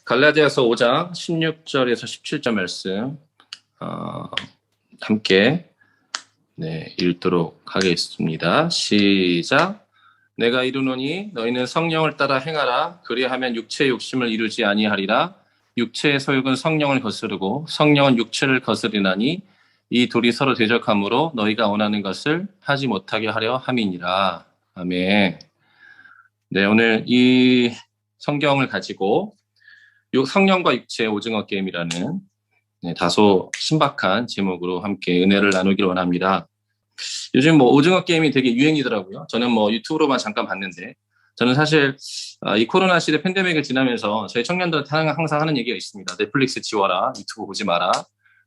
갈라디아서 5장 16절에서 17절 말씀 함께 읽도록 하겠습니다. 시작. 내가 이르노니 너희는 성령을 따라 행하라. 그리하면 육체의 욕심을 이루지 아니하리라. 육체의 소욕은 성령을 거스르고 성령은 육체를 거스리나니 이 둘이 서로 대적하므로 너희가 원하는 것을 하지 못하게 하려 함이니라. 아멘. 오늘 이 성경을 가지고 성령과 육체의 오징어 게임이라는 다소 신박한 제목으로 함께 은혜를 나누기를 원합니다. 요즘 오징어 게임이 되게 유행이더라고요. 저는 유튜브로만 잠깐 봤는데, 저는 사실 이 코로나 시대 팬데믹을 지나면서 저희 청년들한테 항상 하는 얘기가 있습니다. 넷플릭스 지워라, 유튜브 보지 마라,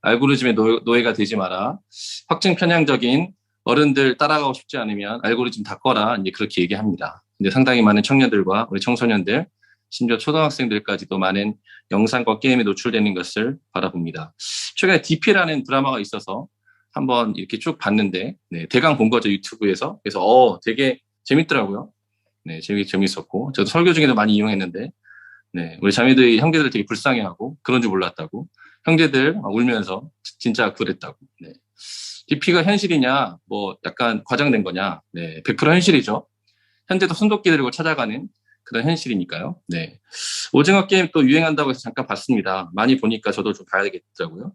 알고리즘의 노예가 되지 마라, 확증 편향적인 어른들 따라가고 싶지 않으면 알고리즘 다 꺼라, 이제 그렇게 얘기합니다. 근데 상당히 많은 청년들과 우리 청소년들, 심지어 초등학생들까지도 많은 영상과 게임에 노출되는 것을 바라봅니다. 최근에 DP라는 드라마가 있어서 한번 이렇게 쭉 봤는데, 대강 본 거죠, 유튜브에서. 그래서 되게 재밌더라고요. 되게 재밌었고, 저도 설교 중에도 많이 이용했는데, 우리 자매들이 형제들 되게 불쌍해하고 그런 줄 몰랐다고, 형제들 울면서 진짜 그랬다고. DP가 현실이냐, 약간 과장된 거냐, 100% 현실이죠. 현재도 손도끼 들고 찾아가는 그런 현실이니까요. 오징어 게임 또 유행한다고 해서 잠깐 봤습니다. 많이 보니까 저도 좀 봐야겠더라고요.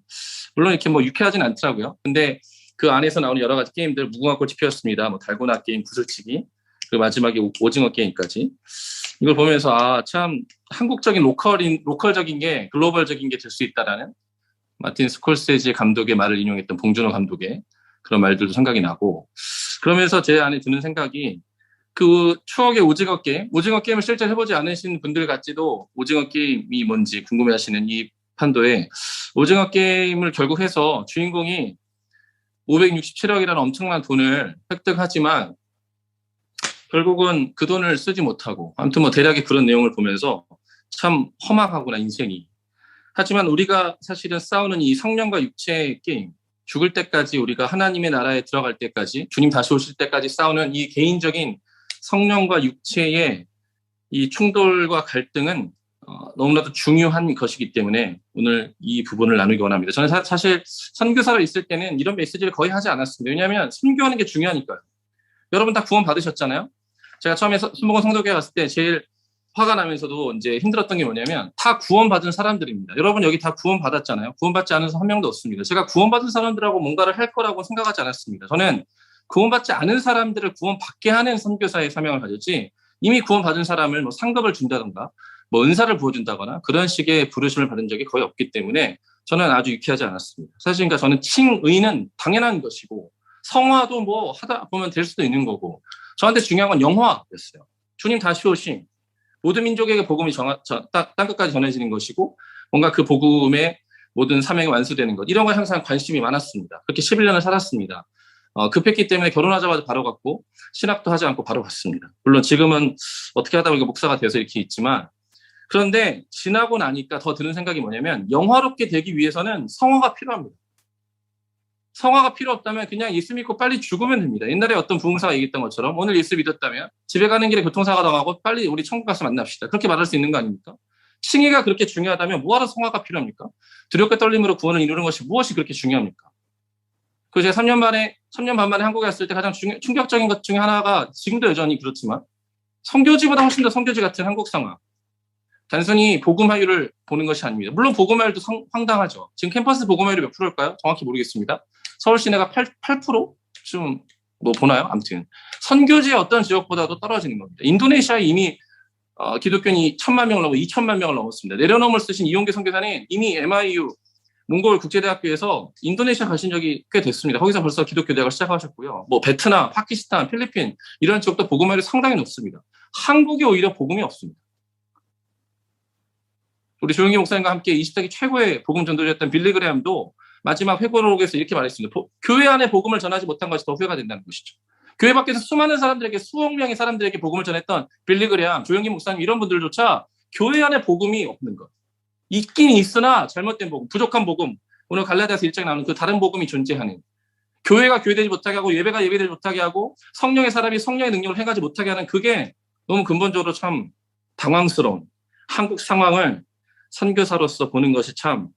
물론 이렇게 유쾌하진 않더라고요. 근데 그 안에서 나오는 여러 가지 게임들, 무궁화 꽃이 피었습니다, 달고나 게임, 구슬치기, 그리고 마지막에 오징어 게임까지. 이걸 보면서 참 한국적인 로컬적인 게 글로벌적인 게 될 수 있다라는 마틴 스콜세지 감독의 말을 인용했던 봉준호 감독의 그런 말들도 생각이 나고, 그러면서 제 안에 드는 생각이, 그 추억의 오징어 게임을 실제 해보지 않으신 분들 같지도 오징어 게임이 뭔지 궁금해하시는 이 판도에, 오징어 게임을 결국 해서 주인공이 567억이라는 엄청난 돈을 획득하지만 결국은 그 돈을 쓰지 못하고, 아무튼 대략의 그런 내용을 보면서 참 험악하구나 인생이. 하지만 우리가 사실은 싸우는 이 성령과 육체의 게임, 죽을 때까지, 우리가 하나님의 나라에 들어갈 때까지, 주님 다시 오실 때까지 싸우는 이 개인적인 성령과 육체의 이 충돌과 갈등은 너무나도 중요한 것이기 때문에 오늘 이 부분을 나누기 원합니다. 저는 사실 선교사로 있을 때는 이런 메시지를 거의 하지 않았습니다. 왜냐하면 선교하는 게 중요하니까요. 여러분 다 구원 받으셨잖아요. 제가 처음에 순복음 성도교회 갔을 때 제일 화가 나면서도 이제 힘들었던 게 뭐냐면, 다 구원받은 사람들입니다. 여러분 여기 다 구원받았잖아요. 구원받지 않은 사람 한 명도 없습니다. 제가 구원받은 사람들하고 뭔가를 할 거라고 생각하지 않았습니다. 저는 구원받지 않은 사람들을 구원받게 하는 선교사의 사명을 가졌지, 이미 구원받은 사람을 상급을 준다던가 은사를 부어준다거나 그런 식의 부르심을 받은 적이 거의 없기 때문에 저는 아주 유쾌하지 않았습니다. 사실 그러니까 저는 칭의는 당연한 것이고, 성화도 하다 보면 될 수도 있는 거고, 저한테 중요한 건 영화였어요. 주님 다시 오심, 모든 민족에게 복음이 땅끝까지 전해지는 것이고, 뭔가 그 복음의 모든 사명이 완수되는 것, 이런 거에 항상 관심이 많았습니다. 그렇게 11년을 살았습니다. 급했기 때문에 결혼하자마자 바로 갔고, 신학도 하지 않고 바로 갔습니다. 물론 지금은 어떻게 하다 보니까 목사가 돼서 이렇게 있지만, 그런데 지나고 나니까 더 드는 생각이 뭐냐면, 영화롭게 되기 위해서는 성화가 필요합니다. 성화가 필요 없다면 그냥 예수 믿고 빨리 죽으면 됩니다. 옛날에 어떤 부흥사가 얘기했던 것처럼, 오늘 예수 믿었다면 집에 가는 길에 교통사고 당하고 빨리 우리 천국 가서 만납시다, 그렇게 말할 수 있는 거 아닙니까? 칭의가 그렇게 중요하다면 뭐하러 성화가 필요합니까? 두렵게 떨림으로 구원을 이루는 것이 무엇이 그렇게 중요합니까? 제가 3년 반 만에 한국에 왔을 때 가장 충격적인 것 중에 하나가, 지금도 여전히 그렇지만, 선교지보다 훨씬 더 선교지 같은 한국 상황. 단순히 복음화율을 보는 것이 아닙니다. 물론 복음화율도 황당하죠. 지금 캠퍼스 복음화율이 몇 프로일까요? 정확히 모르겠습니다. 서울 시내가 8%쯤 보나요? 아무튼 선교지의 어떤 지역보다도 떨어지는 겁니다. 인도네시아에 이미 기독교인이 1,000만 명을 넘어 2,000만 명을 넘었습니다. 내려놓음을 쓰신 이용계 선교사는 이미 MIU 몽골 국제대학교에서 인도네시아 가신 적이 꽤 됐습니다. 거기서 벌써 기독교 대학을 시작하셨고요. 베트남, 파키스탄, 필리핀 이런 지역도 복음화율이 상당히 높습니다. 한국이 오히려 복음이 없습니다. 우리 조영기 목사님과 함께 20세기 최고의 복음 전도자였던 빌리 그레함도 마지막 회고록에서 이렇게 말했습니다. 교회 안에 복음을 전하지 못한 것이 더 후회가 된다는 것이죠. 교회 밖에서 수많은 사람들에게, 수억 명의 사람들에게 복음을 전했던 빌리 그레함, 조영기 목사님 이런 분들조차 교회 안에 복음이 없는 것. 있긴 있으나 잘못된 복음, 부족한 복음, 오늘 갈라디아서 1장에 나오는 그 다른 복음이 존재하는, 교회가 교회되지 못하게 하고 예배가 예배되지 못하게 하고 성령의 사람이 성령의 능력을 행하지 못하게 하는, 그게 너무 근본적으로 참 당황스러운 한국 상황을 선교사로서 보는 것이 참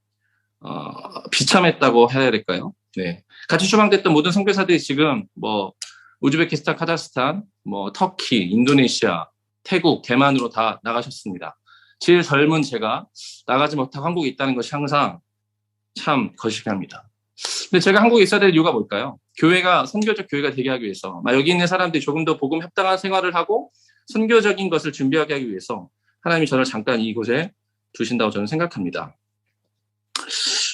비참했다고 해야 될까요? 네. 같이 추방됐던 모든 선교사들이 지금 뭐 우즈베키스탄, 카자흐스탄, 뭐 터키, 인도네시아, 태국, 대만으로 다 나가셨습니다. 제일 젊은 제가 나가지 못하고 한국에 있다는 것이 항상 참 거시기합니다. 근데 제가 한국에 있어야 될 이유가 뭘까요? 교회가 선교적 교회가 되게 하기 위해서 여기 있는 사람들이 조금 더 복음 합당한 생활을 하고 선교적인 것을 준비하게 하기 위해서 하나님이 저를 잠깐 이곳에 두신다고 저는 생각합니다.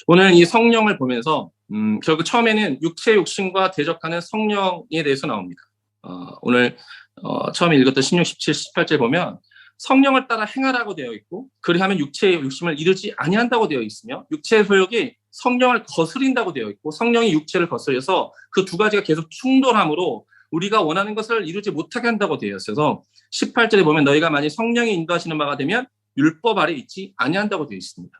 오늘 이 성령을 보면서 결국 처음에는 육체 욕심과 대적하는 성령에 대해서 나옵니다. 오늘 처음에 읽었던 16, 17, 18절 보면 성령을 따라 행하라고 되어 있고 그리하면 육체의 욕심을 이루지 아니한다고 되어 있으며 육체의 소욕이 성령을 거스린다고 되어 있고 성령이 육체를 거스려서 그 두 가지가 계속 충돌함으로 우리가 원하는 것을 이루지 못하게 한다고 되어 있어서 18절에 보면 너희가 만약 성령이 인도하시는 바가 되면 율법 아래 있지 아니한다고 되어 있습니다.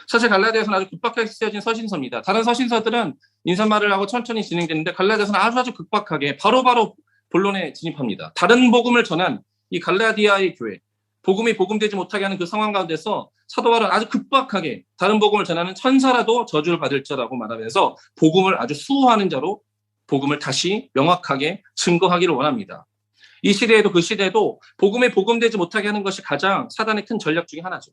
사실 갈라디아서는 아주 급박하게 쓰여진 서신서입니다. 다른 서신서들은 인사말을 하고 천천히 진행되는데 갈라디아서는 아주 급박하게 바로바로 본론에 진입합니다. 다른 복음을 전한 이 갈라디아의 교회, 복음이 복음되지 못하게 하는 그 상황 가운데서 사도 바울은 아주 급박하게 다른 복음을 전하는 천사라도 저주를 받을 자라고 말하면서 복음을 아주 수호하는 자로 복음을 다시 명확하게 증거하기를 원합니다. 이 시대에도 그 시대에도 복음에 복음되지 못하게 하는 것이 가장 사단의 큰 전략 중에 하나죠.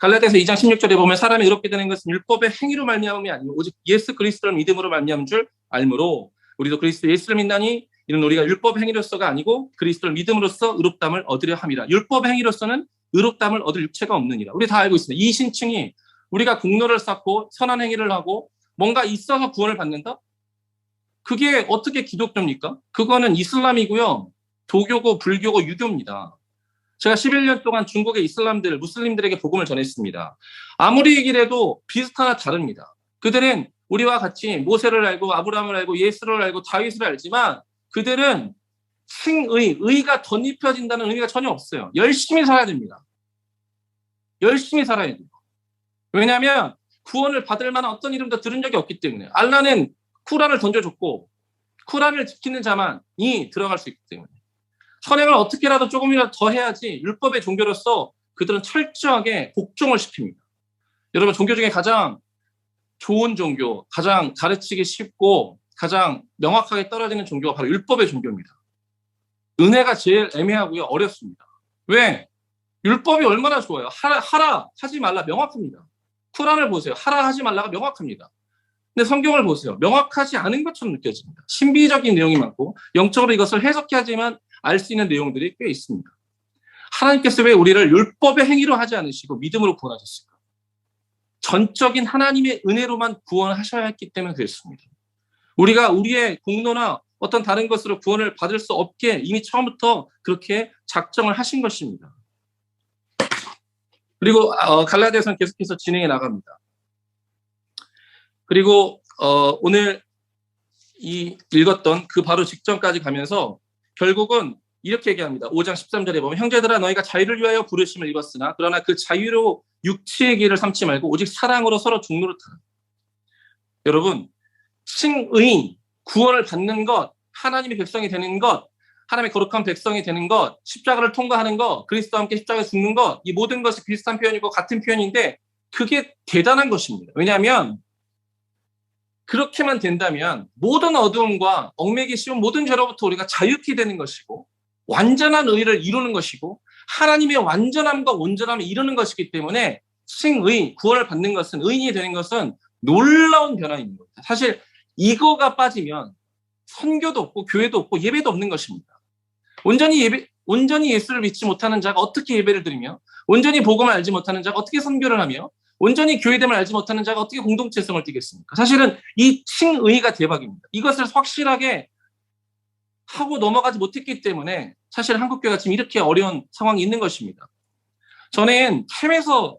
갈라디아서 2장 16절에 보면 사람이 의롭게 되는 것은 율법의 행위로 말미암음이 아니고 오직 예수 그리스도를 믿음으로 말미암은 줄 알므로 우리도 그리스도 예수를 믿나니 이는 우리가 율법 행위로서가 아니고 그리스도를 믿음으로써 의롭담을 얻으려 함이라. 율법 행위로서는 의롭담을 얻을 육체가 없느니라. 우리 다 알고 있습니다. 이 신층이 우리가 공로를 쌓고 선한 행위를 하고 뭔가 있어서 구원을 받는다? 그게 어떻게 기독교입니까? 그거는 이슬람이고요. 도교고 불교고 유교입니다. 제가 11년 동안 중국의 이슬람들, 무슬림들에게 복음을 전했습니다. 아무리 얘기를 해도 비슷하나 다릅니다. 그들은 우리와 같이 모세를 알고 아브라함을 알고 예수를 알고 다윗을 알지만 그들은 의가 덧입혀진다는 의미가 전혀 없어요. 열심히 살아야 됩니다. 열심히 살아야 돼요. 왜냐하면 구원을 받을 만한 어떤 이름도 들은 적이 없기 때문에. 알라는 쿠란을 던져줬고 쿠란을 지키는 자만이 들어갈 수 있기 때문에. 선행을 어떻게라도 조금이라도 더 해야지 율법의 종교로서 그들은 철저하게 복종을 시킵니다. 여러분, 종교 중에 가장 좋은 종교, 가장 가르치기 쉽고 가장 명확하게 떨어지는 종교가 바로 율법의 종교입니다. 은혜가 제일 애매하고요. 어렵습니다. 왜? 율법이 얼마나 좋아요. 하라, 하지 말라 명확합니다. 쿠란을 보세요. 하라, 하지 말라가 명확합니다. 근데 성경을 보세요. 명확하지 않은 것처럼 느껴집니다. 신비적인 내용이 많고 영적으로 이것을 해석해야지만 알 수 있는 내용들이 꽤 있습니다. 하나님께서 왜 우리를 율법의 행위로 하지 않으시고 믿음으로 구원하셨을까? 전적인 하나님의 은혜로만 구원하셔야 했기 때문에 그랬습니다. 우리가 우리의 공로나 어떤 다른 것으로 구원을 받을 수 없게 이미 처음부터 그렇게 작정을 하신 것입니다. 그리고 갈라디아서는 계속해서 진행해 나갑니다. 그리고 오늘 이 읽었던 그 바로 직전까지 가면서 결국은 이렇게 얘기합니다. 5장 13절에 보면 형제들아 너희가 자유를 위하여 부르심을 입었으나 그러나 그 자유로 육체의 길을 삼지 말고 오직 사랑으로 서로 중노릇하라. 여러분, 칭의, 구원을 받는 것, 하나님의 백성이 되는 것, 하나님의 거룩한 백성이 되는 것, 십자가를 통과하는 것, 그리스도와 함께 십자가에 죽는 것, 이 모든 것이 비슷한 표현이고 같은 표현인데 그게 대단한 것입니다. 왜냐하면 그렇게만 된다면 모든 어두움과 얽매기 쉬운 모든 죄로부터 우리가 자유케 되는 것이고 완전한 의를 이루는 것이고 하나님의 완전함과 온전함을 이루는 것이기 때문에 칭의, 구원을 받는 것은 의인이 되는 것은 놀라운 변화입니다. 사실 이거가 빠지면 선교도 없고 교회도 없고 예배도 없는 것입니다. 온전히 예수를 믿지 못하는 자가 어떻게 예배를 드리며 온전히 복음을 알지 못하는 자가 어떻게 선교를 하며 온전히 교회됨을 알지 못하는 자가 어떻게 공동체성을 띠겠습니까? 사실은 이 칭의가 대박입니다. 이것을 확실하게 하고 넘어가지 못했기 때문에 사실 한국교회가 지금 이렇게 어려운 상황이 있는 것입니다. 저는 캠에서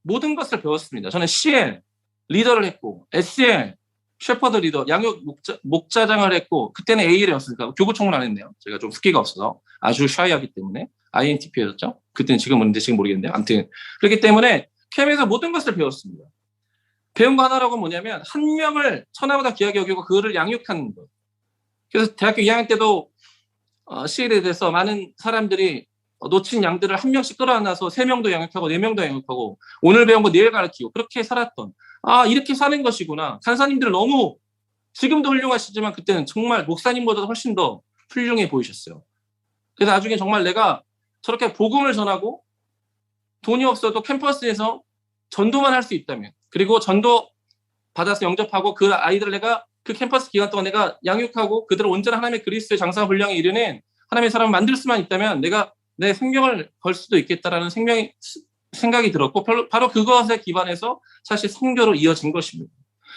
모든 것을 배웠습니다. 저는 CL 리더를 했고 SL 셰퍼드 리더 양육 목자장을 했고 그때는 AL이었으니까 교구총을 안 했네요. 제가 좀 습기가 없어서 아주 샤이하기 때문에 INTP였죠. 그때는 지금 뭔데 지금 모르겠는데 아무튼 그렇기 때문에 캠에서 모든 것을 배웠습니다. 배운 거 하나라고 뭐냐면 한 명을 천하보다 귀하게 여기고 그거를 양육하는 것. 그래서 대학교 2학년 때도 CL에 대해서 많은 사람들이 놓친 양들을 한 명씩 끌어안아서 3명도 양육하고 4명도 양육하고 오늘 배운 거 내일 가르치고 그렇게 살았던 이렇게 사는 것이구나. 간사님들 너무 지금도 훌륭하시지만 그때는 정말 목사님보다 훨씬 더 훌륭해 보이셨어요. 그래서 나중에 정말 내가 저렇게 복음을 전하고 돈이 없어도 캠퍼스에서 전도만 할 수 있다면 그리고 전도 받아서 영접하고 그 아이들을 내가 그 캠퍼스 기간 동안 내가 양육하고 그들을 온전한 하나님의 그리스도의 장사 분량에 이르는 하나님의 사람을 만들 수만 있다면 내가 내 생명을 걸 수도 있겠다라는 생각이 들었고 바로 그것에 기반해서 사실 선교로 이어진 것입니다.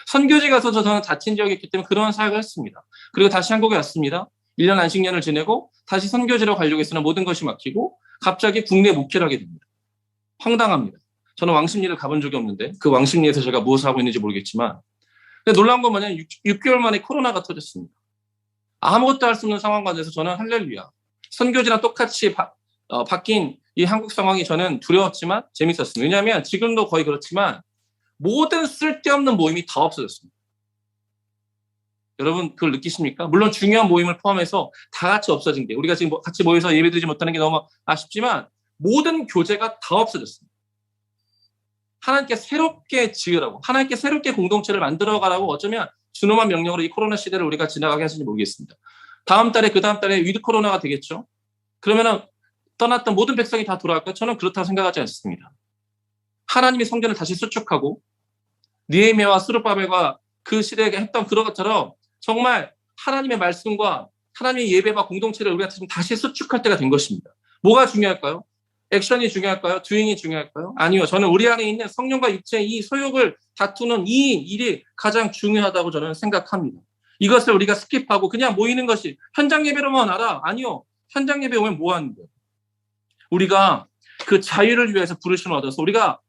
선교지 가서 저는 자친 지역이었기 때문에 그런 사역을 했습니다. 그리고 다시 한국에 왔습니다. 1년 안식년을 지내고 다시 선교지로 가려고 했으나 모든 것이 막히고 갑자기 국내 목회를 하게 됩니다. 황당합니다. 저는 왕십리를 가본 적이 없는데 그 왕십리에서 제가 무엇을 하고 있는지 모르겠지만 근데 놀라운 건 뭐냐면 6개월 만에 코로나가 터졌습니다. 아무것도 할 수 없는 상황 가운데서 저는 할렐루야. 선교지랑 똑같이 바뀐 이 한국 상황이 저는 두려웠지만 재밌었습니다. 왜냐하면 지금도 거의 그렇지만 모든 쓸데없는 모임이 다 없어졌습니다. 여러분 그걸 느끼십니까? 물론 중요한 모임을 포함해서 다 같이 없어진 게 우리가 지금 같이 모여서 예배드리지 못하는 게 너무 아쉽지만 모든 교제가 다 없어졌습니다. 하나님께 새롭게 지으라고 하나님께 새롭게 공동체를 만들어가라고 어쩌면 준엄한 명령으로 이 코로나 시대를 우리가 지나가게 하실지 모르겠습니다. 다음 달에 그 다음 달에 위드 코로나가 되겠죠. 그러면은 떠났던 모든 백성이 다 돌아갈까? 저는 그렇다고 생각하지 않습니다. 하나님의 성전을 다시 수축하고 느헤미야와 스룹바벨과 그 시대에 했던 그런 것처럼 정말 하나님의 말씀과 하나님의 예배와 공동체를 우리가 다시 수축할 때가 된 것입니다. 뭐가 중요할까요? 액션이 중요할까요? 두잉이 중요할까요? 아니요. 저는 우리 안에 있는 성령과 육체의 이 소욕을 다투는 이 일이 가장 중요하다고 저는 생각합니다. 이것을 우리가 스킵하고 그냥 모이는 것이 현장 예배로만 알아? 아니요. 현장 예배 오면 뭐 하는 거예요? 우리가 그 자유를 위해서 부르심을 얻어서 우리가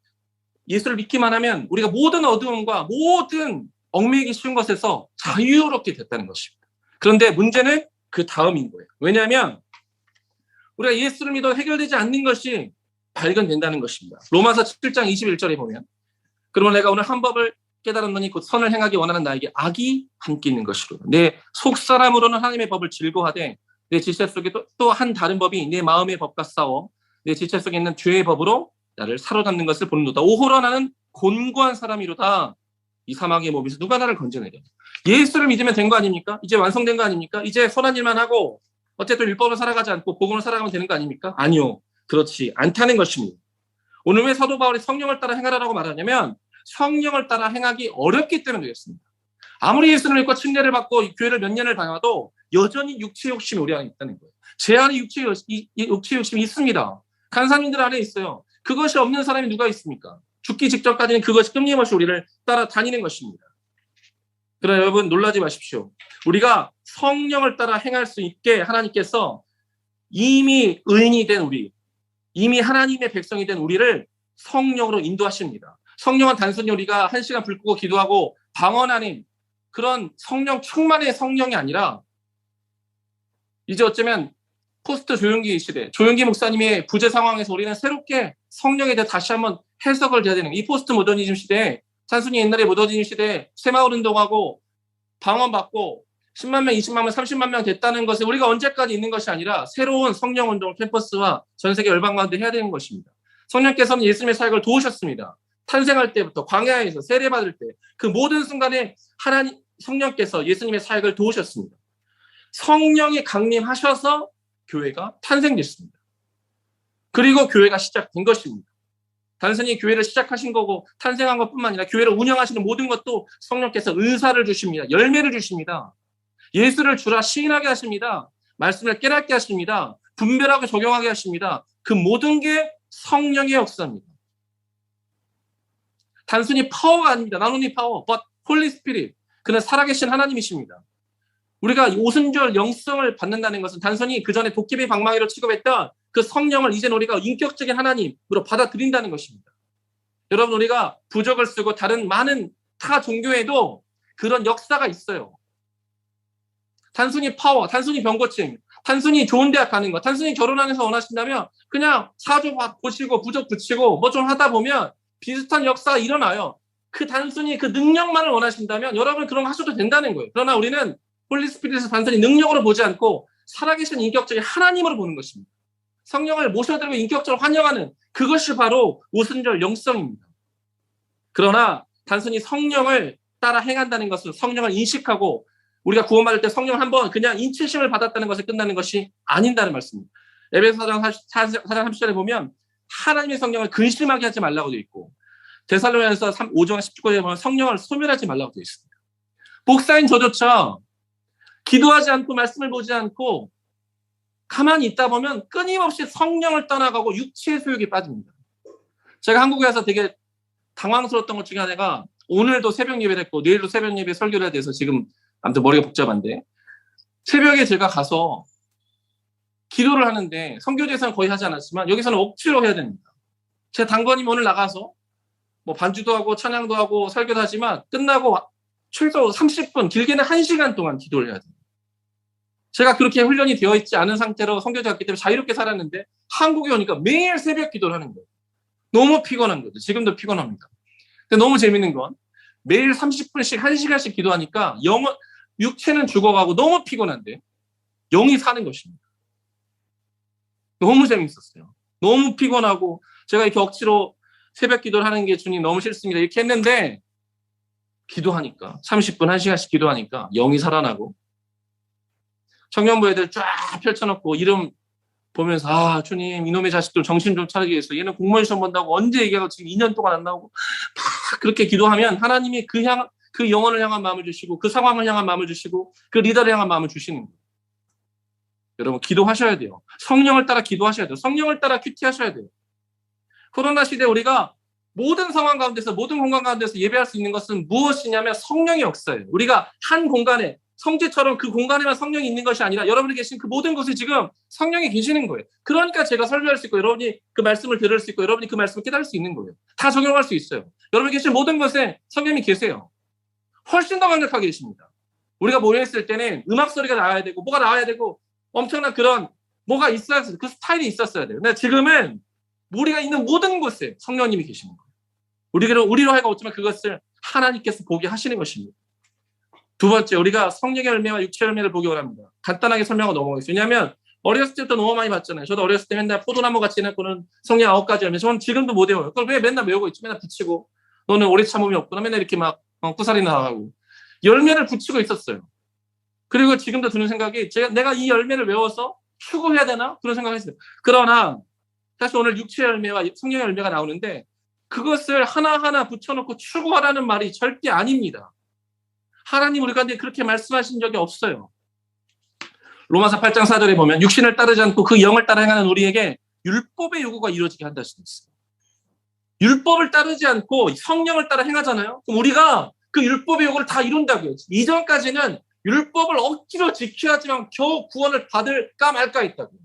예수를 믿기만 하면 우리가 모든 어두움과 모든 얽매이기 쉬운 것에서 자유롭게 됐다는 것입니다. 그런데 문제는 그 다음인 거예요. 왜냐하면 우리가 예수를 믿어 해결되지 않는 것이 발견된다는 것입니다. 로마서 7장 21절에 보면 그러면 내가 오늘 한 법을 깨달았노니 곧 선을 행하기 원하는 나에게 악이 함께 있는 것이로 내 속사람으로는 하나님의 법을 즐거워하되 내 지체 속에 또 한 다른 법이 내 마음의 법과 싸워 내 지체 속에 있는 죄의 법으로 나를 사로잡는 것을 보는도다. 오호라 나는 곤고한 사람이로다. 이 사망의 몸에서 누가 나를 건져내려. 예수를 믿으면 된 거 아닙니까? 이제 완성된 거 아닙니까? 이제 선한 일만 하고 어쨌든 율법을 살아가지 않고 복음을 살아가면 되는 거 아닙니까? 아니요. 그렇지 않다는 것입니다. 오늘 왜 사도 바울이 성령을 따라 행하라고 말하냐면 성령을 따라 행하기 어렵기 때문에 되겠습니다. 아무리 예수를 믿고 침례를 받고 교회를 몇 년을 다녀도 여전히 육체 욕심이 우리 안에 있다는 거예요. 제 안에 육체 욕심이 있습니다. 간사님들 안에 있어요. 그것이 없는 사람이 누가 있습니까? 죽기 직전까지는 그것이 끊임없이 우리를 따라다니는 것입니다. 그러나 여러분 놀라지 마십시오. 우리가 성령을 따라 행할 수 있게 하나님께서 이미 의인이 된 우리, 이미 하나님의 백성이 된 우리를 성령으로 인도하십니다. 성령은 단순히 우리가 1시간 불 끄고 기도하고 방언하는 그런 성령 충만의 성령이 아니라 이제 어쩌면 포스트 조용기 시대, 조용기 목사님의 부재 상황에서 우리는 새롭게 성령에 대해 다시 한번 해석을 해야 되는 이 포스트 모더니즘 시대에 단순히 옛날에 모더니즘 시대에 새마을 운동하고 방언 받고 10만 명, 20만 명, 30만 명 됐다는 것을 우리가 언제까지 있는 것이 아니라 새로운 성령 운동을 캠퍼스와 전 세계 열방 가운데 해야 되는 것입니다. 성령께서는 예수님의 사역을 도우셨습니다. 탄생할 때부터 광야에서 세례받을 때 그 모든 순간에 하나님 성령께서 예수님의 사역을 도우셨습니다. 성령이 강림하셔서 교회가 탄생됐습니다. 그리고 교회가 시작된 것입니다. 단순히 교회를 시작하신 거고 탄생한 것뿐만 아니라 교회를 운영하시는 모든 것도 성령께서 은사를 주십니다. 열매를 주십니다. 예수를 주라 시인하게 하십니다. 말씀을 깨닫게 하십니다. 분별하고 적용하게 하십니다. 그 모든 게 성령의 역사입니다. 단순히 파워가 아닙니다. Not only power, but Holy Spirit. 그는 살아계신 하나님이십니다. 우리가 오순절 영성을 받는다는 것은 단순히 그 전에 도깨비 방망이로 취급했던 그 성령을 이제 우리가 인격적인 하나님으로 받아들인다는 것입니다. 여러분 우리가 부적을 쓰고 다른 많은 타 종교에도 그런 역사가 있어요. 단순히 파워, 단순히 병고침, 단순히 좋은 대학 가는 것, 단순히 결혼하면서 원하신다면 그냥 사조 보시고 부적 붙이고 뭐 좀 하다 보면 비슷한 역사가 일어나요. 그 단순히 그 능력만을 원하신다면 여러분 그런 거 하셔도 된다는 거예요. 그러나 우리는 홀리 스피릿을 단순히 능력으로 보지 않고 살아계신 인격적인 하나님으로 보는 것입니다. 성령을 모셔들고 인격적으로 환영하는 그것이 바로 오순절 영성입니다. 그러나 단순히 성령을 따라 행한다는 것은 성령을 인식하고 우리가 구원받을 때 성령 한번 그냥 인치심을 받았다는 것에 끝나는 것이 아닌다는 말씀입니다. 에베소 4장 30절에 보면 하나님의 성령을 근심하게 하지 말라고 되어 있고 데살로니가서 5장 19절에 보면 성령을 소멸하지 말라고 되어 있습니다. 목사인 저조차 기도하지 않고 말씀을 보지 않고 가만히 있다 보면 끊임없이 성령을 떠나가고 육체의 소욕에 빠집니다. 제가 한국에 와서 되게 당황스러웠던 것 중에 하나가 오늘도 새벽 예배를 했고 내일도 새벽 예배 설교를 해야 돼서 지금 아무튼 머리가 복잡한데 새벽에 제가 가서 기도를 하는데 선교제에서는 거의 하지 않았지만 여기서는 억지로 해야 됩니다. 제 당번님 오늘 나가서 뭐 반주도 하고 찬양도 하고 설교도 하지만 끝나고 최소 30분 길게는 1시간 동안 기도를 해야 됩니다. 제가 그렇게 훈련이 되어 있지 않은 상태로 선교제였기 때문에 자유롭게 살았는데 한국에 오니까 매일 새벽 기도를 하는 거예요. 너무 피곤한 거죠. 지금도 피곤합니다. 근데 너무 재밌는 건 매일 30분씩 1시간씩 기도하니까 육체는 죽어가고 너무 피곤한데 영이 사는 것입니다. 너무 재밌었어요. 너무 피곤하고 제가 이렇게 억지로 새벽 기도를 하는 게 주님 너무 싫습니다. 이렇게 했는데 기도하니까 30분 1시간씩 기도하니까 영이 살아나고 청년부 애들 쫙 펼쳐놓고 이름 보면서 아 주님 이놈의 자식들 정신 좀 차리게 해서 얘는 공무원 시험 본다고 언제 얘기하고 지금 2년 동안 안 나오고 막 그렇게 기도하면 하나님이 그 영혼을 향한 마음을 주시고 그 상황을 향한 마음을 주시고 그 리더를 향한 마음을 주시는 거예요. 여러분 기도하셔야 돼요. 성령을 따라 기도하셔야 돼요. 성령을 따라 큐티하셔야 돼요. 코로나 시대에 우리가 모든 상황 가운데서 모든 공간 가운데서 예배할 수 있는 것은 무엇이냐면 성령의 역사예요. 우리가 한 공간에 성지처럼 그 공간에만 성령이 있는 것이 아니라 여러분이 계신 그 모든 곳에 지금 성령이 계시는 거예요. 그러니까 제가 설교할 수 있고 여러분이 그 말씀을 들을 수 있고 여러분이 그 말씀을 깨달을 수 있는 거예요. 다 적용할 수 있어요. 여러분이 계신 모든 곳에 성령이 계세요. 훨씬 더 강력하게 계십니다. 우리가 모여있을 때는 음악 소리가 나와야 되고 뭐가 나와야 되고 엄청난 그런 뭐가 있어야 돼요. 그 스타일이 있었어야 돼요. 근데 지금은 우리가 있는 모든 곳에 성령님이 계시는 거예요. 우리로 하여금 어쩌면 그것을 하나님께서 보게 하시는 것입니다. 두 번째, 우리가 성령의 열매와 육체의 열매를 보기 원합니다. 간단하게 설명하고 넘어가겠습니다. 왜냐하면 어렸을 때부터 너무 많이 봤잖아요. 저도 어렸을 때 맨날 포도나무 같이 해놓고는 성령 9가지 열매. 저는 지금도 못 외워요. 그걸 왜 맨날 외우고 있지? 맨날 붙이고 너는 오래 참음이 없구나. 맨날 이렇게 막 구살이 나가고 열매를 붙이고 있었어요. 그리고 지금도 드는 생각이 내가 이 열매를 외워서 추구해야 되나? 그런 생각을 했어요. 그러나 사실 오늘 육체의 열매와 성령의 열매가 나오는데 그것을 하나하나 붙여놓고 추구하라는 말이 절대 아닙니다. 하나님 우리 가운데 그렇게 말씀하신 적이 없어요. 로마서 8장 4절에 보면 육신을 따르지 않고 그 영을 따라 행하는 우리에게 율법의 요구가 이루어지게 한다 했어요. 율법을 따르지 않고 성령을 따라 행하잖아요. 그럼 우리가 그 율법의 요구를 다 이룬다고요. 이전까지는 율법을 억지로 지켜야지만 겨우 구원을 받을까 말까 했다고요.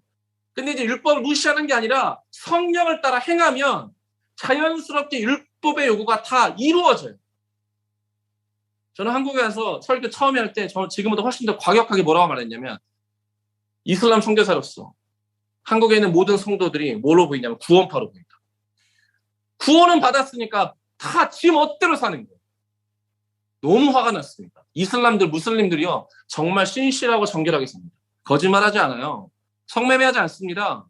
근데 이제 율법을 무시하는 게 아니라 성령을 따라 행하면 자연스럽게 율법의 요구가 다 이루어져요. 저는 한국에 와서 설교 처음에 할 때 저는 지금보다 훨씬 더 과격하게 뭐라고 말했냐면 이슬람 선교사로서 한국에 있는 모든 성도들이 뭐로 보이냐면 구원파로 보인다. 구원은 받았으니까 다 지 멋대로 사는 거예요. 너무 화가 났습니다. 무슬림들이요 정말 신실하고 정결하게 삽니다. 거짓말하지 않아요. 성매매하지 않습니다.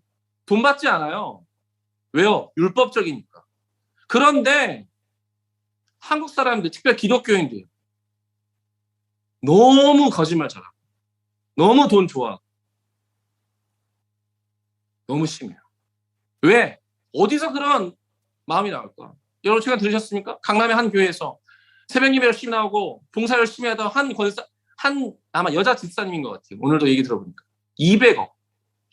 돈 받지 않아요. 왜요? 율법적이니까. 그런데 한국 사람들, 특별히 기독교인들 너무 거짓말 잘하고 너무 돈 좋아하고 너무 심해요. 왜? 어디서 그런 마음이 나올까? 여러분 최근 들으셨습니까? 강남의 한 교회에서 새벽 예배 열심히 나오고 봉사 열심히 하던 아마 여자 집사님인 것 같아요. 오늘도 얘기 들어보니까 200억,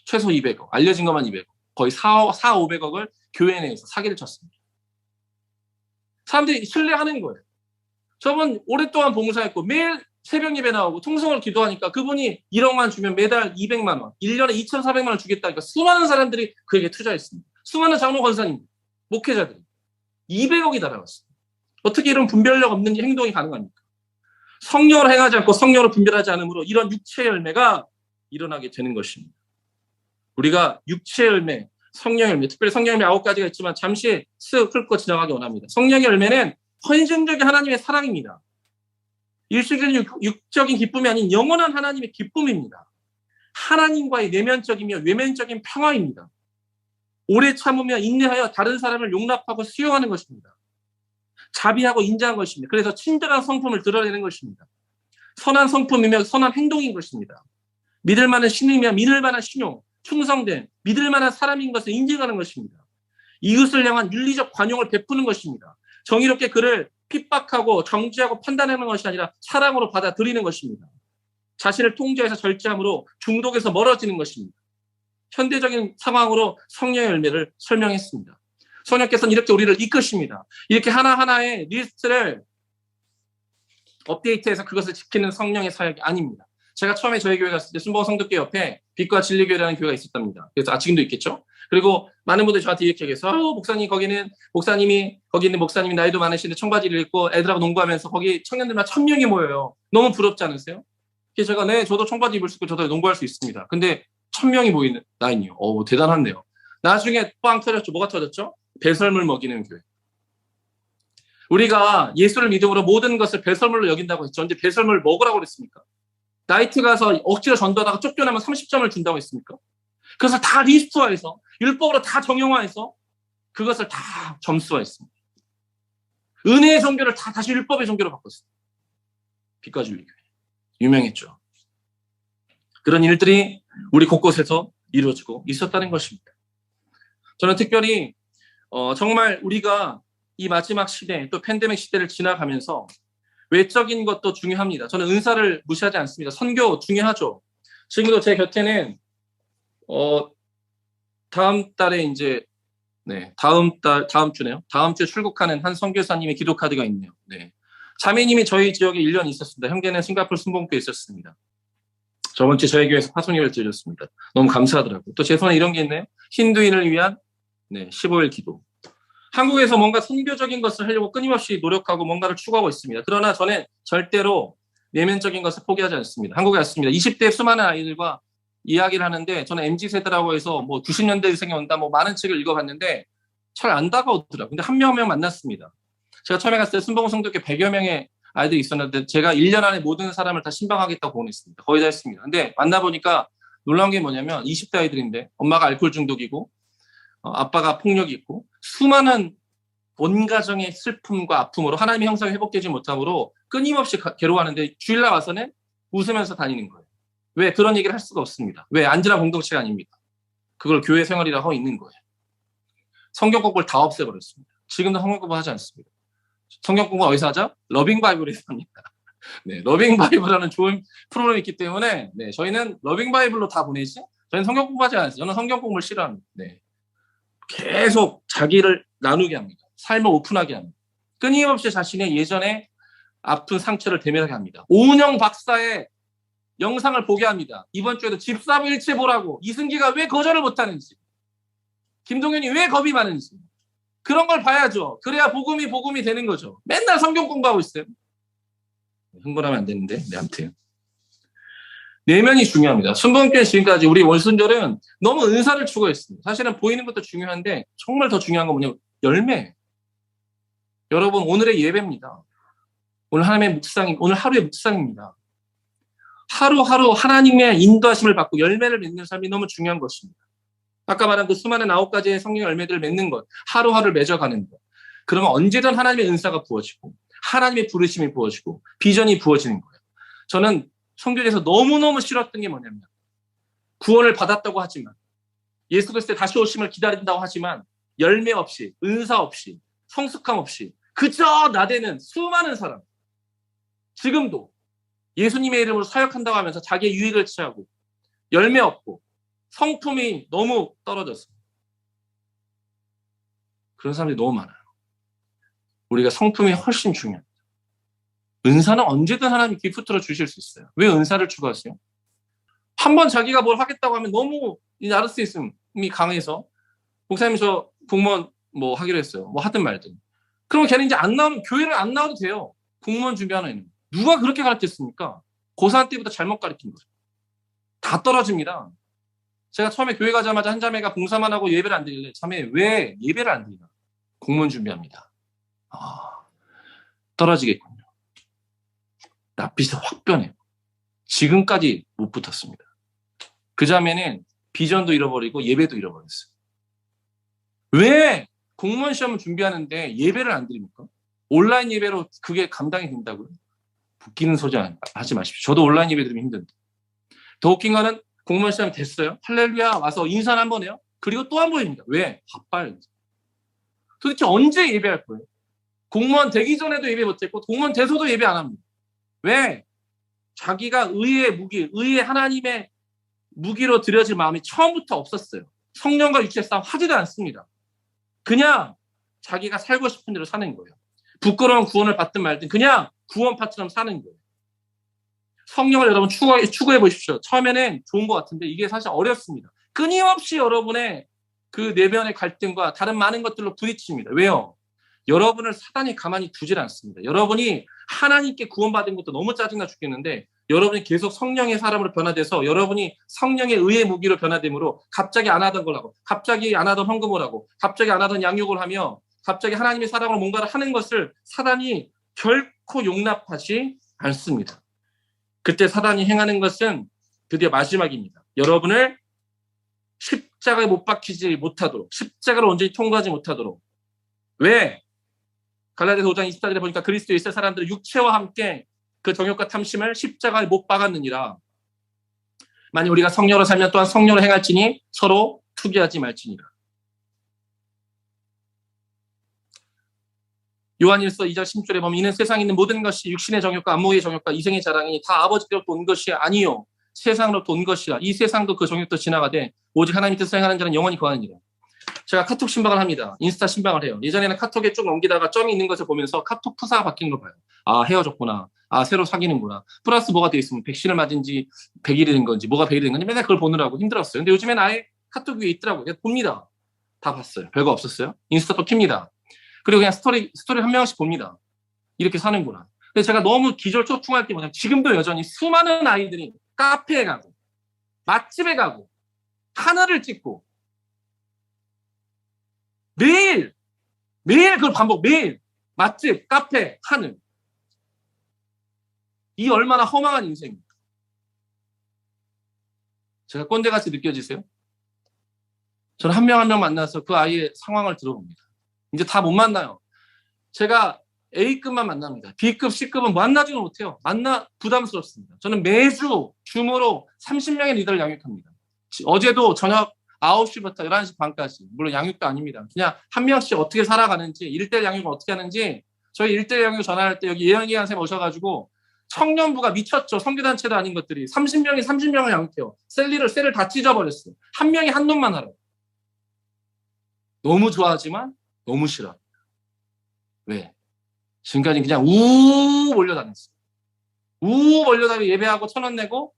최소 200억, 알려진 것만 200억, 거의 500억을 교회 내에서 사기를 쳤습니다. 사람들이 신뢰하는 거예요. 저분 오랫동안 봉사했고 매일 새벽 예배 나오고 통성을 기도하니까 그분이 1억만 주면 매달 200만 원, 1년에 2,400만 원 주겠다니까 수많은 사람들이 그에게 투자했습니다. 수많은 장로 권사님, 목회자들이 200억이 달아왔습니다. 어떻게 이런 분별력 없는 행동이 가능합니까? 성령으로 행하지 않고 성령으로 분별하지 않으므로 이런 육체의 열매가 일어나게 되는 것입니다. 우리가 육체의 열매, 성령의 열매, 특별히 성령의 열매 9가지가 있지만 잠시 쓱 훑고 지나가기 원합니다. 성령의 열매는 헌신적인 하나님의 사랑입니다. 일시적인 육적인 기쁨이 아닌 영원한 하나님의 기쁨입니다. 하나님과의 내면적이며 외면적인 평화입니다. 오래 참으며 인내하여 다른 사람을 용납하고 수용하는 것입니다. 자비하고 인자한 것입니다. 그래서 친절한 성품을 드러내는 것입니다. 선한 성품이며 선한 행동인 것입니다. 믿을 만한 신이며 믿을 만한 신용, 충성된 믿을 만한 사람인 것을 인증하는 것입니다. 이웃을 향한 윤리적 관용을 베푸는 것입니다. 정의롭게 그를 핍박하고 정죄하고 판단하는 것이 아니라 사랑으로 받아들이는 것입니다. 자신을 통제해서 절제함으로 중독에서 멀어지는 것입니다. 현대적인 상황으로 성령의 열매를 설명했습니다. 성령께서는 이렇게 우리를 이끄십니다. 이렇게 하나하나의 리스트를 업데이트해서 그것을 지키는 성령의 사역이 아닙니다. 제가 처음에 저희 교회 갔을 때 순복음 성도교 옆에 빛과 진리교회라는 교회가 있었답니다. 그래서 지금도 있겠죠. 그리고 많은 분들이 저한테 이렇게 얘기해서 목사님 거기 있는 목사님이 나이도 많으신데 청바지를 입고 애들하고 농구하면서 거기 청년들만 1000명이 모여요. 너무 부럽지 않으세요? 그래서 제가 네 저도 청바지 입을 수 있고 저도 농구할 수 있습니다. 근데 1000명이 모이는 라인이요. 대단하네요. 나중에 빵 터졌죠. 뭐가 터졌죠? 배설물 먹이는 교회. 우리가 예수를 믿음으로 모든 것을 배설물로 여긴다고 했죠. 언제 배설물 먹으라고 그랬습니까? 나이트 가서 억지로 전도하다가 쫓겨나면 30점을 준다고 했습니까? 그것을 다 리스트화해서 율법으로 다 정형화해서 그것을 다 점수화했습니다. 은혜의 종교를 다시 율법의 종교로 바꿨습니다. 빛과 진리 교회. 유명했죠. 그런 일들이 우리 곳곳에서 이루어지고 있었다는 것입니다. 저는 특별히 정말 우리가 이 마지막 시대 또 팬데믹 시대를 지나가면서 외적인 것도 중요합니다. 저는 은사를 무시하지 않습니다. 선교 중요하죠. 지금도 제 곁에는 다음 달에 이제 다음 주에 출국하는 한 선교사님의 기도 카드가 있네요. 네. 자매님이 저희 지역에 1년 있었습니다. 형제는 싱가포르 순복음교회에 있었습니다. 저번 주에 저희 교회에서 파송예를 드렸습니다. 너무 감사하더라고요. 또 제 손에 이런 게 있네요. 힌두인을 위한 15일 기도. 한국에서 뭔가 선교적인 것을 하려고 끊임없이 노력하고 뭔가를 추구하고 있습니다. 그러나 저는 절대로 내면적인 것을 포기하지 않습니다. 한국에 왔습니다. 20대 수많은 아이들과 이야기를 하는데 저는 MZ세대라고 해서 90년대생이 온다 많은 책을 읽어봤는데 잘 안 다가오더라고요. 근데 한 명 한 명 만났습니다. 제가 처음에 갔을 때 순복음 성도교 100여 명의 아이들이 있었는데 제가 1년 안에 모든 사람을 다 신방하겠다고 보냈습니다. 거의 다 했습니다. 근데 만나보니까 놀라운 게 뭐냐면 20대 아이들인데 엄마가 알코올 중독이고 아빠가 폭력이 있고 수많은 온 가정의 슬픔과 아픔으로 하나님의 형상이 회복되지 못함으로 끊임없이 괴로워하는데 주일날 와서는 웃으면서 다니는 거예요. 왜? 그런 얘기를 할 수가 없습니다. 왜? 안전한 공동체가 아닙니다. 그걸 교회 생활이라고 하고 있는 거예요. 성경 공부를 다 없애버렸습니다. 지금도 성경 공부 하지 않습니다. 성경 공부 어디서 하죠? 러빙 바이블에서 합니다. 네, 러빙 바이블이라는 좋은 프로그램이 있기 때문에 저희는 러빙 바이블로 다 보내지 저희는 성경 공부하지 않습니다. 저는 성경 공부를 싫어합니다. 계속 자기를 나누게 합니다. 삶을 오픈하게 합니다. 끊임없이 자신의 예전의 아픈 상처를 대면하게 합니다. 오은영 박사의 영상을 보게 합니다. 이번 주에도 집사부일체 보라고 이승기가 왜 거절을 못하는지 김동현이 왜 겁이 많은지 그런 걸 봐야죠. 그래야 복음이 되는 거죠. 맨날 성경 공부하고 있어요. 흥분하면 안 되는데 아무튼 내면이 중요합니다. 순복음교회 지금까지 우리 원순절은 너무 은사를 추구했습니다. 사실은 보이는 것도 중요한데 정말 더 중요한 건 뭐냐면 열매. 여러분 오늘의 예배입니다. 오늘 하루의 묵상입니다. 하루하루 하나님의 인도하심을 받고 열매를 맺는 삶이 너무 중요한 것입니다. 아까 말한 그 수많은 9가지의 성령 열매들을 맺는 것, 하루하루를 맺어가는 것. 그러면 언제든 하나님의 은사가 부어지고 하나님의 부르심이 부어지고 비전이 부어지는 거예요. 저는 성경에서 너무너무 싫었던 게 뭐냐면 구원을 받았다고 하지만 예수 그리스도의 다시 오심을 기다린다고 하지만 열매 없이 은사 없이 성숙함 없이 그저 나대는 수많은 사람 지금도 예수님의 이름으로 사역한다고 하면서 자기의 유익을 취하고 열매 없고 성품이 너무 떨어졌어요. 그런 사람들이 너무 많아요. 우리가 성품이 훨씬 중요합니다. 은사는 언제든 하나님이 기프트로 주실 수 있어요. 왜 은사를 추구하세요? 한번 자기가 뭘 하겠다고 하면 너무 이 나르시즘이 강해서 목사님 저 공무원 하기로 했어요. 하든 말든. 그러면 걔는 이제 교회를 안 나와도 돼요. 공무원 준비하는 애는. 누가 그렇게 가르쳤습니까? 고3 때부터 잘못 가르친 거죠. 다 떨어집니다. 제가 처음에 교회 가자마자 한 자매가 봉사만 하고 예배를 안 드릴래. 자매 왜 예배를 안 드리나? 공무원 준비합니다. 떨어지겠군요. 낯빛이 확 변해요. 지금까지 못 붙었습니다. 그 자매는 비전도 잃어버리고 예배도 잃어버렸어요. 왜 공무원 시험을 준비하는데 예배를 안 드립니까? 온라인 예배로 그게 감당이 된다고요? 웃기는 소리 하지 마십시오. 저도 온라인 예배 드리면 힘든데. 더 웃긴 거는 공무원 시험 됐어요. 할렐루야 와서 인사를 한 번 해요. 그리고 또 한 번입니다. 왜? 바빠요. 도대체 언제 예배할 거예요? 공무원 되기 전에도 예배 못했고 공무원 돼서도 예배 안 합니다. 왜? 자기가 의의 무기, 의의 하나님의 무기로 드려질 마음이 처음부터 없었어요. 성령과 육체 싸움 하지도 않습니다. 그냥 자기가 살고 싶은 대로 사는 거예요. 부끄러운 구원을 받든 말든 그냥 구원 파트처럼 사는 거예요. 성령을 여러분 추구해 보십시오. 처음에는 좋은 것 같은데 이게 사실 어렵습니다. 끊임없이 여러분의 그 내면의 갈등과 다른 많은 것들로 부딪힙니다. 왜요? 여러분을 사단이 가만히 두질 않습니다. 여러분이 하나님께 구원받은 것도 너무 짜증나 죽겠는데 여러분이 계속 성령의 사람으로 변화돼서 여러분이 성령의 의의 무기로 변화되므로 갑자기 안 하던 걸 하고 갑자기 안 하던 헌금을 하고 갑자기 안 하던 양육을 하며 갑자기 하나님의 사람으로 뭔가를 하는 것을 사단이 결코 용납하지 않습니다. 그때 사단이 행하는 것은 드디어 마지막입니다. 여러분을 십자가에 못 박히지 못하도록 십자가를 온전히 통과하지 못하도록. 왜? 갈라디아서 5장 24절에 보니까 그리스도에 있을 사람들은 육체와 함께 그 정욕과 탐심을 십자가에 못 박았느니라. 만일 우리가 성령으로 살면 또한 성령으로 행할지니 서로 투기하지 말지니라. 요한일서 2장 10절에 보면 이는 세상에 있는 모든 것이 육신의 정욕과 안목의 정욕과 이생의 자랑이니 다 아버지께로부터 온 것이 아니요 세상으로부터 온 것이라. 이 세상도 그 정욕도 지나가되 오직 하나님의 뜻을 행하는 자는 영원히 거하느니라. 제가 카톡 신방을 합니다. 인스타 신방을 해요. 예전에는 카톡에 쭉 넘기다가 점이 있는 것을 보면서 카톡 프사가 바뀐 걸 봐요. 아, 헤어졌구나. 아, 새로 사귀는구나. 플러스 뭐가 돼 있으면 백신을 맞은 지 100일이 된 건지 뭐가 100일이 된 건지 맨날 그걸 보느라고 힘들었어요. 근데 요즘엔 아예 카톡 위에 있더라고요. 그래서 봅니다. 다 봤어요. 별거 없었어요. 인스타 또 킵니다. 그리고 그냥 스토리 한 명씩 봅니다. 이렇게 사는구나. 근데 제가 너무 기절초풍할 게 뭐냐면 지금도 여전히 수많은 아이들이 카페에 가고 맛집에 가고 하늘을 찍고 매일 그걸 반복. 매일 맛집, 카페, 하늘. 이 얼마나 허망한 인생입니까? 제가 꼰대같이 느껴지세요? 저는 한 명 한 명 만나서 그 아이의 상황을 들어봅니다. 이제 다 못 만나요. 제가 A급만 만납니다. B급, C급은 만나지도 못해요. 부담스럽습니다. 저는 매주 줌으로 30명의 리더를 양육합니다. 어제도 저녁 9시부터 11시 반까지. 물론 양육도 아닙니다. 그냥 한 명씩 어떻게 살아가는지, 1대1 양육을 어떻게 하는지, 저희 1대1 양육 전화할 때 여기 예언기관 쌤 오셔가지고 청년부가 미쳤죠. 선교단체도 아닌 것들이 30명이 30명을 양육해요. 셀을 다 찢어버렸어요. 한 명이 한 놈만 하라고. 너무 좋아하지만 너무 싫어. 왜? 지금까지 그냥 우 몰려다녔어요. 우 몰려다니고 예배하고 1,000원 내고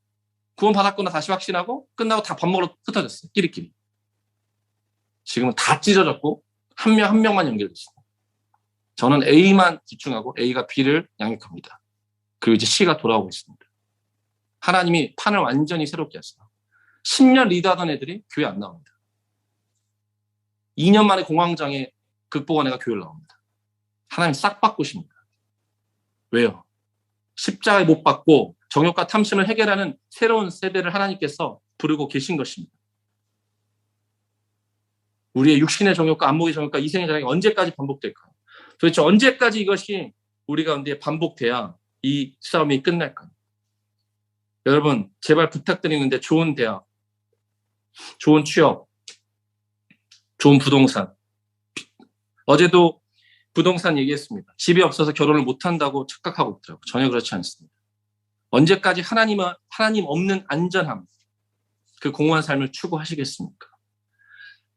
구원 받았거나 다시 확신하고 끝나고 다 밥 먹으러 흩어졌어요. 끼리끼리. 지금은 다 찢어졌고 한 명 한 명만 연결됐습니다. 저는 A만 집중하고 A가 B를 양육합니다. 그리고 이제 C가 돌아오고 있습니다. 하나님이 판을 완전히 새롭게 하시다. 10년 리더하던 애들이 교회 안 나옵니다. 2년 만에 공황장애 극복한 애가 교회를 나옵니다. 하나님 싹 바꾸십니다. 왜요? 십자가에 못 박고 정욕과 탐심을 해결하는 새로운 세대를 하나님께서 부르고 계신 것입니다. 우리의 육신의 정욕과 안목의 정욕과 이생의 자랑이 언제까지 반복될까요? 도대체 언제까지 이것이 우리 가운데 반복돼야 이 싸움이 끝날까요? 여러분 제발 부탁드리는데 좋은 대학, 좋은 취업, 좋은 부동산. 어제도 부동산 얘기했습니다. 집이 없어서 결혼을 못한다고 착각하고 있더라고요. 전혀 그렇지 않습니다. 언제까지 하나님 없는 안전함, 그 공허한 삶을 추구하시겠습니까?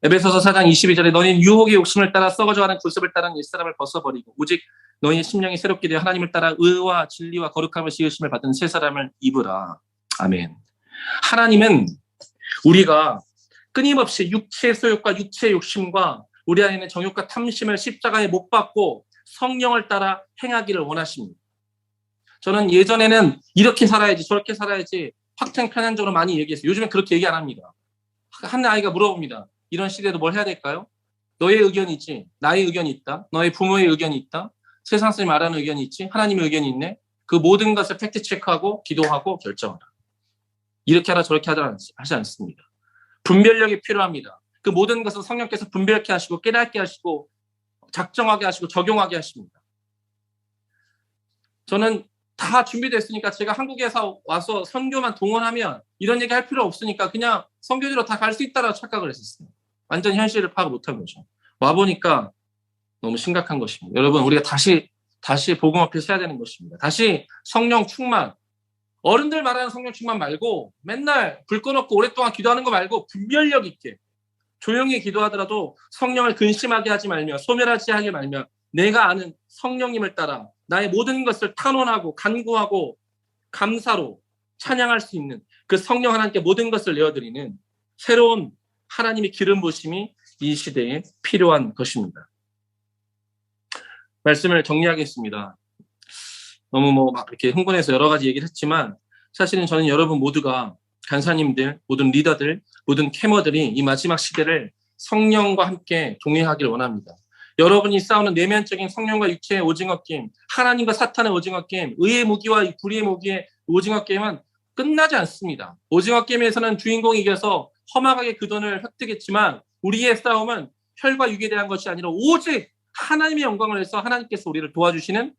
에베소서 4장 22절에 너희는 유혹의 욕심을 따라 썩어져가는 굴습을 따르는 옛사람을 벗어버리고 오직 너희의 심령이 새롭게 되어 하나님을 따라 의와 진리와 거룩함을 지으심을 받은 새 사람을 입으라. 아멘. 하나님은 우리가 끊임없이 육체의 소욕과 육체의 욕심과 우리 안에 있는 정욕과 탐심을 십자가에 못 박고 성령을 따라 행하기를 원하십니다. 저는 예전에는 이렇게 살아야지 저렇게 살아야지 확정 편향적으로 많이 얘기했어요. 요즘엔 그렇게 얘기 안 합니다. 한 아이가 물어봅니다. 이런 시대도 뭘 해야 될까요? 너의 의견이 있지. 나의 의견이 있다. 너의 부모의 의견이 있다. 세상 사람이 말하는 의견이 있지. 하나님의 의견이 있네. 그 모든 것을 팩트 체크하고 기도하고 결정하라. 이렇게 하라 저렇게 하지 않습니다. 분별력이 필요합니다. 그 모든 것을 성령께서 분별케 하시고 깨닫게 하시고 작정하게 하시고 적용하게 하십니다. 저는 다 준비됐으니까 제가 한국에서 와서 선교만 동원하면 이런 얘기 할 필요 없으니까 그냥 선교지로 다 갈 수 있다라고 착각을 했었어요. 완전 현실을 파악 못한 거죠. 와보니까 너무 심각한 것입니다. 여러분, 우리가 다시 복음 앞에서 해야 되는 것입니다. 다시 성령 충만, 어른들 말하는 성령 충만 말고 맨날 불 꺼놓고 오랫동안 기도하는 거 말고 분별력 있게 조용히 기도하더라도 성령을 근심하게 하지 말며 소멸하지 하지 말며 내가 아는 성령님을 따라 나의 모든 것을 탄원하고 간구하고 감사로 찬양할 수 있는 그 성령 하나님께 모든 것을 내어드리는 새로운 하나님의 기름 부으심이 이 시대에 필요한 것입니다. 말씀을 정리하겠습니다. 너무 막 이렇게 흥분해서 여러 가지 얘기를 했지만 사실은 저는 여러분 모두가 간사님들, 모든 리더들, 모든 캐머들이 이 마지막 시대를 성령과 함께 동행하길 원합니다. 여러분이 싸우는 내면적인 성령과 육체의 오징어 게임, 하나님과 사탄의 오징어 게임, 의의 무기와 불의의 무기의 오징어 게임은 끝나지 않습니다. 오징어 게임에서는 주인공이 이겨서 험악하게 그 돈을 획득했지만 우리의 싸움은 혈과 육에 대한 것이 아니라 오직 하나님의 영광을 위해서 하나님께서 우리를 도와주시는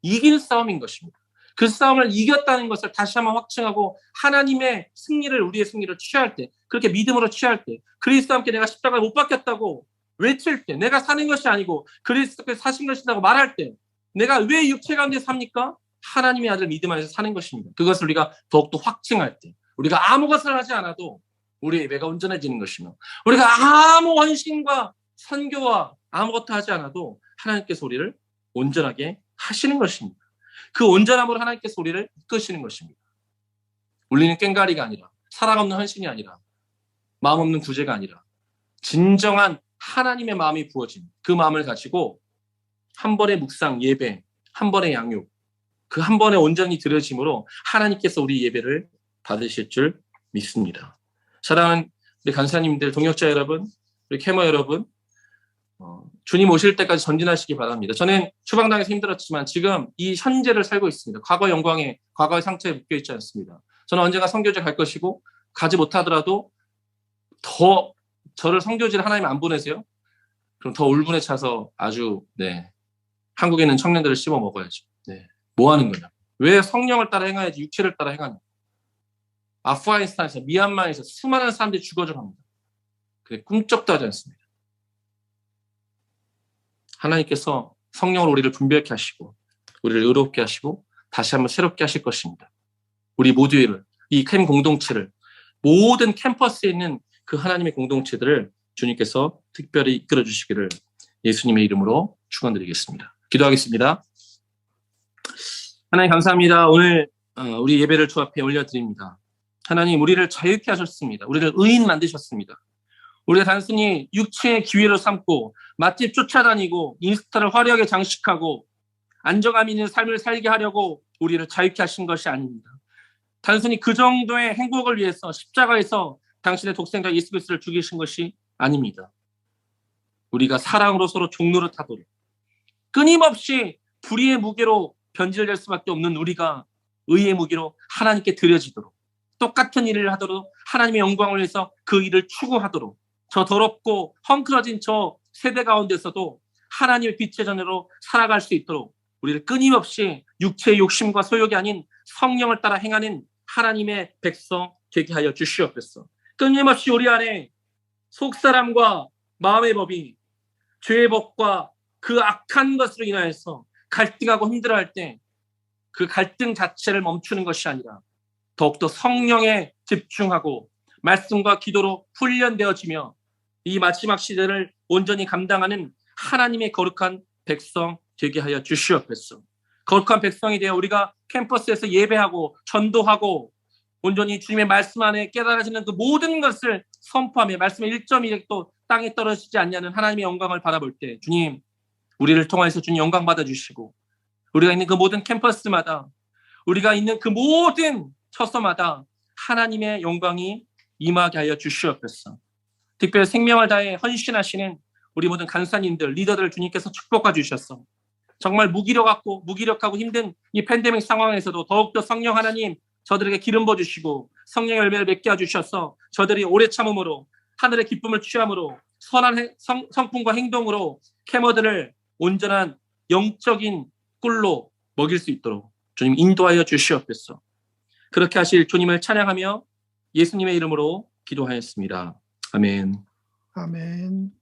이길 싸움인 것입니다. 그 싸움을 이겼다는 것을 다시 한번 확증하고 하나님의 승리를 우리의 승리를 취할 때 그렇게 믿음으로 취할 때 그리스도와 함께 내가 십자가에 못 박혔다고 외칠 때 내가 사는 것이 아니고 그리스도께서 사신 것이라고 말할 때 내가 왜 육체 가운데 삽니까? 하나님의 아들 믿음 안에서 사는 것입니다. 그것을 우리가 더욱더 확증할 때 우리가 아무 것을 하지 않아도 우리의 예배가 온전해지는 것이며 우리가 아무 헌신과 선교와 아무것도 하지 않아도 하나님께서 우리를 온전하게 하시는 것입니다. 그 온전함으로 하나님께서 우리를 이끄시는 것입니다. 우리는 꽹가리가 아니라 사랑 없는 헌신이 아니라 마음 없는 구제가 아니라 진정한 하나님의 마음이 부어진 그 마음을 가지고 한 번의 묵상 예배, 한 번의 양육, 그 한 번에 온전히 드려짐으로 하나님께서 우리 예배를 받으실 줄 믿습니다. 사랑하는 우리 간사님들, 동역자 여러분, 우리 캐머 여러분, 주님 오실 때까지 전진하시기 바랍니다. 저는 추방당해서 힘들었지만 지금 이 현재를 살고 있습니다. 과거 영광에, 과거의 상처에 묶여있지 않습니다. 저는 언젠가 선교지 갈 것이고 가지 못하더라도 더 저를 선교지를 하나님 안 보내세요? 그럼 더 울분에 차서 아주 한국에 있는 청년들을 씹어 먹어야죠. 뭐 하는 거냐? 왜 성령을 따라 행해야지 육체를 따라 행하냐? 아프가니스탄에서 미얀마에서 수많은 사람들이 죽어져 갑니다. 그게 꿈쩍도 하지 않습니다. 하나님께서 성령으로 우리를 분별케 하시고 우리를 의롭게 하시고 다시 한번 새롭게 하실 것입니다. 우리 모두를 이 캠 공동체를 모든 캠퍼스에 있는 그 하나님의 공동체들을 주님께서 특별히 이끌어 주시기를 예수님의 이름으로 축원드리겠습니다. 기도하겠습니다. 하나님 감사합니다. 오늘 우리 예배를 주 앞에 올려드립니다. 하나님 우리를 자유케 하셨습니다. 우리를 의인 만드셨습니다. 우리가 단순히 육체의 기회로 삼고 맛집 쫓아다니고 인스타를 화려하게 장식하고 안정감 있는 삶을 살게 하려고 우리를 자유케 하신 것이 아닙니다. 단순히 그 정도의 행복을 위해서 십자가에서 당신의 독생자 예수 그리스도를 죽이신 것이 아닙니다. 우리가 사랑으로 서로 종로를 타도록 끊임없이 불의의 무게로 변질될 수밖에 없는 우리가 의의 무게로 하나님께 드려지도록 똑같은 일을 하도록 하나님의 영광을 위해서 그 일을 추구하도록 저 더럽고 헝클어진 저 세대 가운데서도 하나님의 빛의 전으로 살아갈 수 있도록 우리를 끊임없이 육체의 욕심과 소욕이 아닌 성령을 따라 행하는 하나님의 백성 되게 하여 주시옵소서. 끊임없이 우리 안에 속사람과 마음의 법이 죄의 법과 그 악한 것으로 인하여서 갈등하고 힘들어할 때 그 갈등 자체를 멈추는 것이 아니라 더욱더 성령에 집중하고 말씀과 기도로 훈련되어지며 이 마지막 시대를 온전히 감당하는 하나님의 거룩한 백성 되게 하여 주시옵소서. 거룩한 백성이 되어 우리가 캠퍼스에서 예배하고 전도하고 온전히 주님의 말씀 안에 깨달아지는 그 모든 것을 선포하며 말씀의 1.1획도 땅에 떨어지지 않냐는 하나님의 영광을 바라볼 때 주님 우리를 통해서 주님 영광 받아주시고 우리가 있는 그 모든 캠퍼스마다 우리가 있는 그 모든 처소마다 하나님의 영광이 임하게 하여 주시옵소서. 특별히 생명을 다해 헌신하시는 우리 모든 간사님들, 리더들을 주님께서 축복해 주셨어. 정말 무기력하고 힘든 이 팬데믹 상황에서도 더욱더 성령 하나님 저들에게 기름 부어주시고 성령의 열매를 맺게 해주셔서 저들이 오래 참음으로 하늘의 기쁨을 취함으로 선한 성품과 행동으로 캐머들을 온전한 영적인 꿀로 먹일 수 있도록 주님 인도하여 주시옵소서. 그렇게 하실 주님을 찬양하며 예수님의 이름으로 기도하였습니다. 아멘. 아멘.